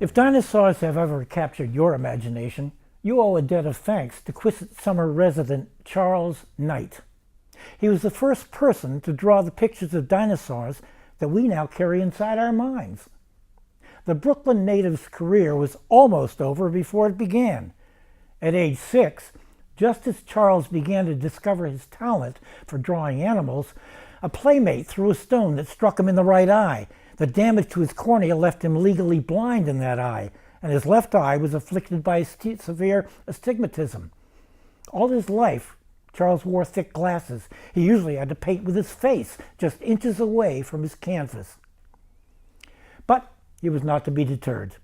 If dinosaurs have ever captured your imagination, you owe a debt of thanks to Quissett summer resident Charles Knight. He was the first person to draw the pictures of dinosaurs that we now carry inside our minds. The Brooklyn native's career was almost over before it began. At age 6, just as Charles began to discover his talent for drawing animals, a playmate threw a stone that struck him in the right eye. The damage to his cornea left him legally blind in that eye, and his left eye was afflicted by severe astigmatism. All his life, Charles wore thick glasses. He usually had to paint with his face, just inches away from his canvas. But he was not to be deterred.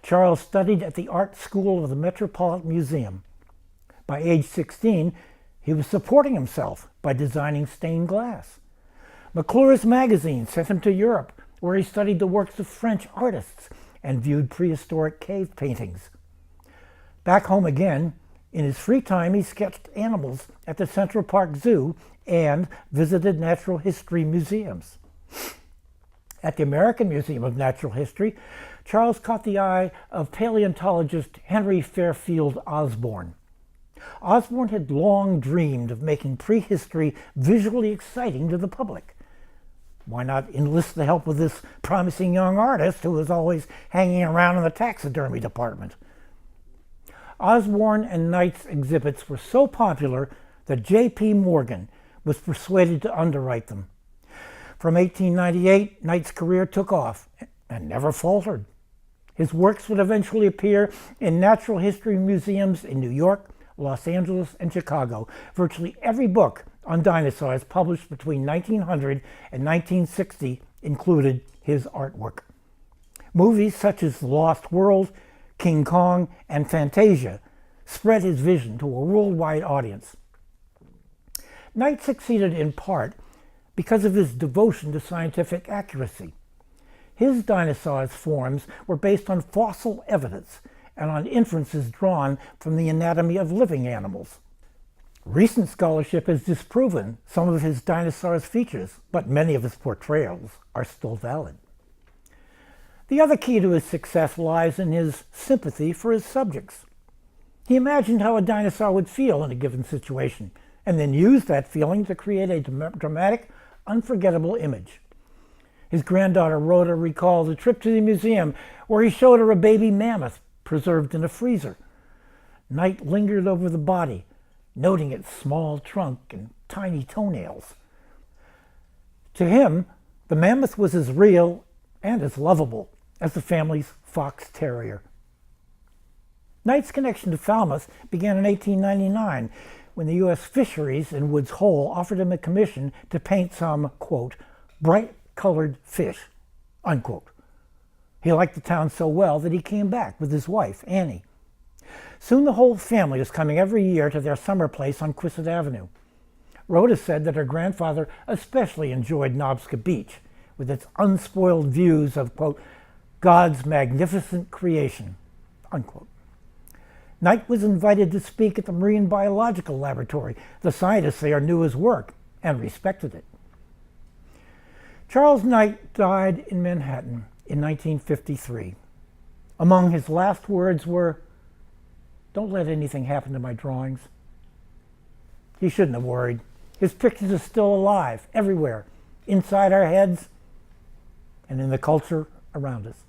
Charles studied at the art school of the Metropolitan Museum. By age 16, he was supporting himself by designing stained glass. McClure's magazine sent him to Europe, where he studied the works of French artists and viewed prehistoric cave paintings. Back home again, in his free time, he sketched animals at the Central Park Zoo and visited natural history museums. At the American Museum of Natural History, Charles caught the eye of paleontologist Henry Fairfield Osborn. Osborn had long dreamed of making prehistory visually exciting to the public. Why not enlist the help of this promising young artist who was always hanging around in the taxidermy department? Osborn and Knight's exhibits were so popular that J.P. Morgan was persuaded to underwrite them. From 1898, Knight's career took off and never faltered. His works would eventually appear in natural history museums in New York, Los Angeles, and Chicago. Virtually every book on dinosaurs published between 1900 and 1960 included his artwork. Movies such as The Lost World, King Kong, and Fantasia spread his vision to a worldwide audience. Knight succeeded in part because of his devotion to scientific accuracy. His dinosaurs' forms were based on fossil evidence and on inferences drawn from the anatomy of living animals. Recent scholarship has disproven some of his dinosaurs' features, but many of his portrayals are still valid. The other key to his success lies in his sympathy for his subjects. He imagined how a dinosaur would feel in a given situation, and then used that feeling to create a dramatic, unforgettable image. His granddaughter Rhoda recalled a trip to the museum where he showed her a baby mammoth preserved in a freezer. Knight lingered over the body, noting its small trunk and tiny toenails. To him, the mammoth was as real and as lovable as the family's fox terrier. Knight's connection to Falmouth began in 1899 when the U.S. Fisheries in Woods Hole offered him a commission to paint some, quote, bright-colored fish, unquote. He liked the town so well that he came back with his wife, Annie. Soon the whole family was coming every year to their summer place on Quissett Avenue. Rhoda said that her grandfather especially enjoyed Nobska Beach, with its unspoiled views of, quote, God's magnificent creation, unquote. Knight was invited to speak at the Marine Biological Laboratory. The scientists there knew his work and respected it. Charles Knight died in Manhattan in 1953. Among his last words were, "Don't let anything happen to my drawings." He shouldn't have worried. His pictures are still alive everywhere, inside our heads and in the culture around us.